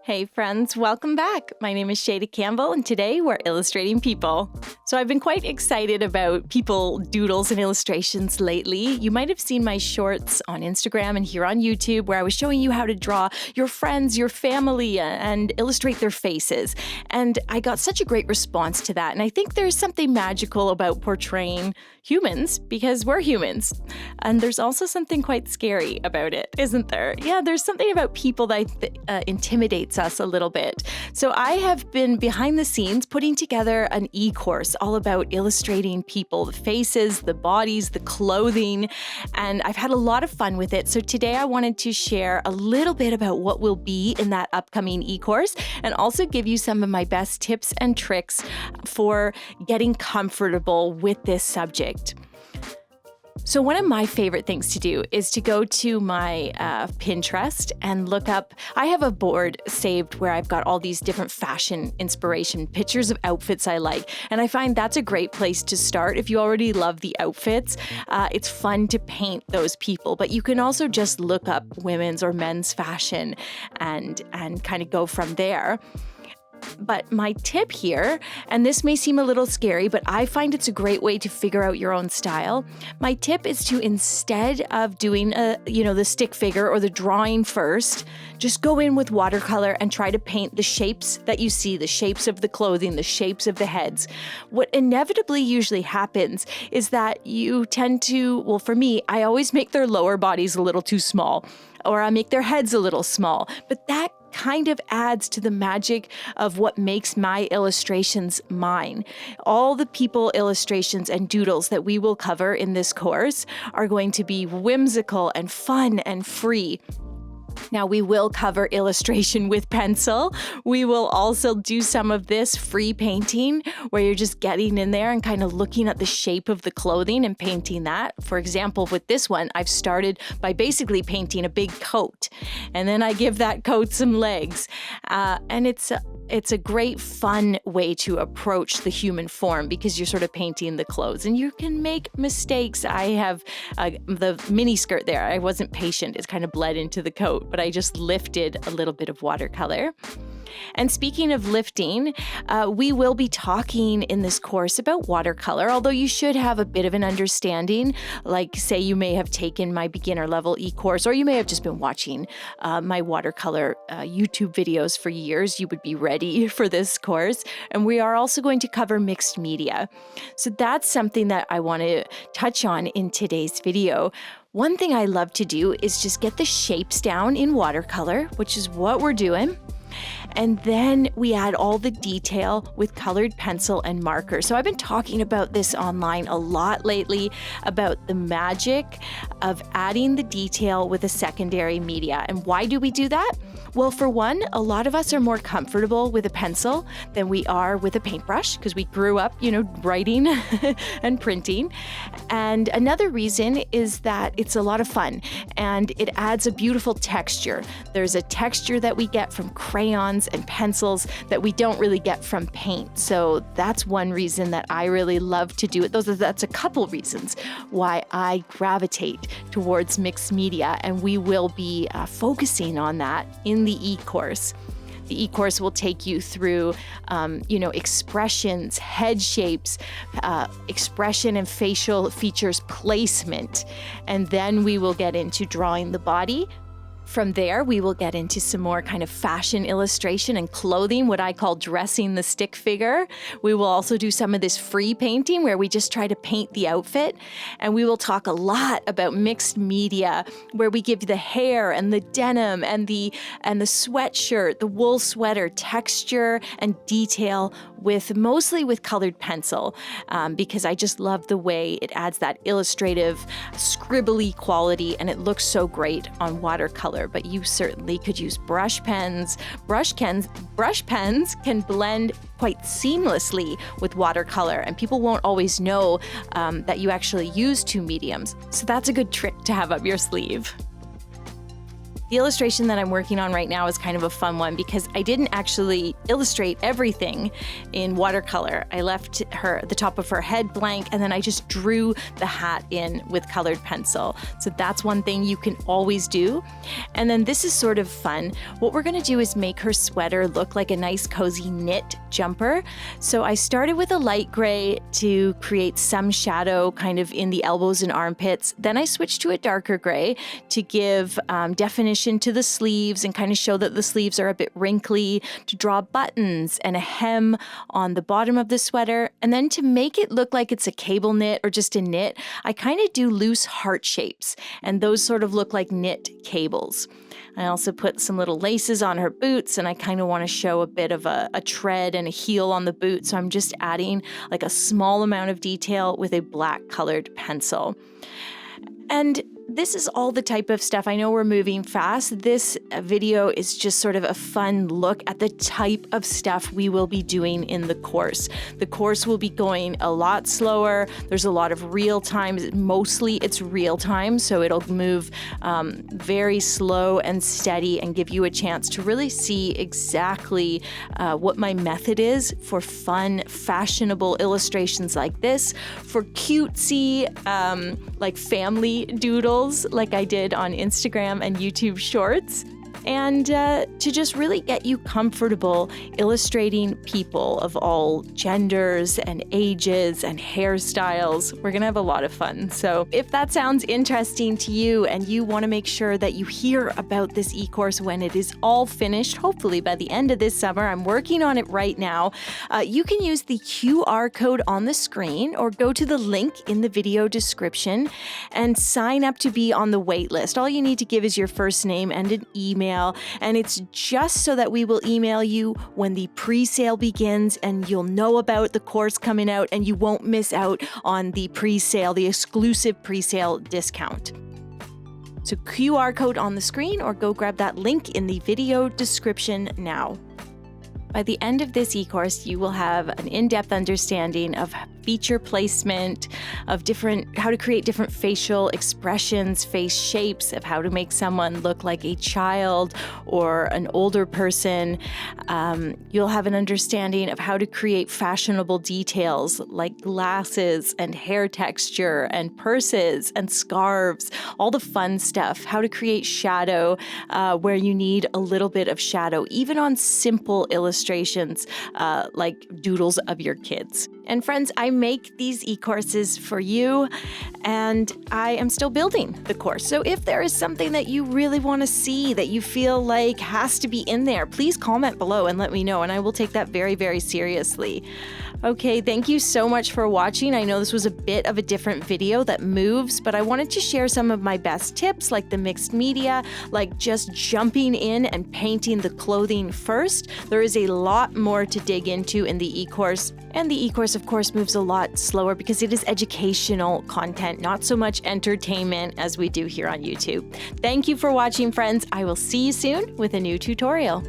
Hey friends, welcome back. My name is Shayda Campbell and today we're illustrating people. So I've been quite excited about people doodles and illustrations lately. You might have seen my shorts on Instagram and here on YouTube where I was showing you how to draw your friends, your family, and illustrate their faces. And I got such a great response to that. And I think there's something magical about portraying humans because we're humans. And there's also something quite scary about it, isn't there? Yeah, there's something about people that intimidates us a little bit. So I have been behind the scenes putting together an e-course all about illustrating people, the faces, the bodies, the clothing, and I've had a lot of fun with it. So today I wanted to share a little bit about what will be in that upcoming e-course and also give you some of my best tips and tricks for getting comfortable with this subject. So one of my favorite things to do is to go to my Pinterest and look up, I have a board saved where I've got all these different fashion inspiration pictures of outfits I like. And I find that's a great place to start if you already love the outfits. It's fun to paint those people, but you can also just look up women's or men's fashion and kind of go from there. But my tip here, and this may seem a little scary, but I find it's a great way to figure out your own style. My tip is to, instead of doing the stick figure or the drawing first, just go in with watercolor and try to paint the shapes that you see, the shapes of the clothing, the shapes of the heads. What inevitably usually happens is that you tend to, well, for me, I always make their lower bodies a little too small, or I make their heads a little small, but that kind of adds to the magic of what makes my illustrations mine. All the people illustrations and doodles that we will cover in this course are going to be whimsical and fun and free. Now, we will cover illustration with pencil. We will also do some of this free painting where you're just getting in there and kind of looking at the shape of the clothing and painting that. For example, with this one, I've started by basically painting a big coat, and then I give that coat some legs. And it's a great fun way to approach the human form because you're sort of painting the clothes and you can make mistakes. I have the mini skirt there. I wasn't patient. It's kind of bled into the coat, but I just lifted a little bit of watercolor. And speaking of lifting, we will be talking in this course about watercolor, although you should have a bit of an understanding. Like, say you may have taken my beginner level e-course, or you may have just been watching my watercolor YouTube videos for years. You would be ready for this course. And we are also going to cover mixed media. So that's something that I want to touch on in today's video. One thing I love to do is just get the shapes down in watercolor, which is what we're doing. And then we add all the detail with colored pencil and marker. So I've been talking about this online a lot lately about the magic of adding the detail with a secondary media. And why do we do that? Well, for one, a lot of us are more comfortable with a pencil than we are with a paintbrush because we grew up, writing and printing. And another reason is that it's a lot of fun and it adds a beautiful texture. There's a texture that we get from crayons and pencils that we don't really get from paint. So that's one reason that I really love to do it. That's a couple reasons why I gravitate towards mixed media, and we will be focusing on that in the e-course. The e-course will take you through, expressions, head shapes, expression and facial features placement. And then we will get into drawing the body. From there, we will get into some more kind of fashion illustration and clothing, what I call dressing the stick figure. We will also do some of this free painting where we just try to paint the outfit. And we will talk a lot about mixed media, where we give the hair and the denim and the sweatshirt, the wool sweater texture and detail mostly with colored pencil, because I just love the way it adds that illustrative, scribbly quality, and it looks so great on watercolor. But you certainly could use brush pens. Brush pens can blend quite seamlessly with watercolor, and people won't always know that you actually use two mediums. So that's a good trick to have up your sleeve. The The illustration that I'm working on right now is kind of a fun one because I didn't actually illustrate everything in watercolor. I left the top of her head blank, and then I just drew the hat in with colored pencil. So that's one thing you can always do. And then this is sort of fun. What we're gonna do is make her sweater look like a nice cozy knit jumper. So I started with a light gray to create some shadow kind of in the elbows and armpits. Then I switched to a darker gray to give definition to the sleeves and kind of show that the sleeves are a bit wrinkly, to draw buttons and a hem on the bottom of the sweater. And then to make it look like it's a cable knit or just a knit, I kind of do loose heart shapes, and those sort of look like knit cables. I also put some little laces on her boots, and I kind of want to show a bit of a tread and a heel on the boot. So I'm just adding like a small amount of detail with a black colored pencil. And this is all the type of stuff. I know we're moving fast. This video is just sort of a fun look at the type of stuff we will be doing in the course. The course will be going a lot slower. There's a lot of real time. Mostly it's real time, so it'll move very slow and steady and give you a chance to really see exactly what my method is for fun, fashionable illustrations like this, for cutesy, like family doodles like I did on Instagram and YouTube Shorts, and to just really get you comfortable illustrating people of all genders and ages and hairstyles. We're gonna have a lot of fun. So if that sounds interesting to you and you wanna make sure that you hear about this e-course when it is all finished, hopefully by the end of this summer, I'm working on it right now, you can use the QR code on the screen or go to the link in the video description and sign up to be on the wait list. All you need to give is your first name and an email, and it's just so that we will email you when the pre-sale begins, and you'll know about the course coming out and you won't miss out on the pre-sale, the exclusive pre-sale discount. So QR code on the screen, or go grab that link in the video description now. By the end of this e-course, you will have an in-depth understanding of feature placement, of how to create different facial expressions, face shapes, of how to make someone look like a child or an older person. You'll have an understanding of how to create fashionable details like glasses and hair texture and purses and scarves, all the fun stuff, how to create shadow where you need a little bit of shadow, even on simple illustrations like doodles of your kids. And friends, I make these e-courses for you, and I am still building the course. So if there is something that you really want to see, that you feel like has to be in there, please comment below and let me know, and I will take that very, very seriously. Okay, thank you so much for watching. I know this was a bit of a different video that moves, but I wanted to share some of my best tips, like the mixed media, like just jumping in and painting the clothing first. There is a lot more to dig into in the e-course, and the e-course, of course, moves a lot slower because it is educational content, not so much entertainment as we do here on YouTube. Thank you for watching, friends. I will see you soon with a new tutorial.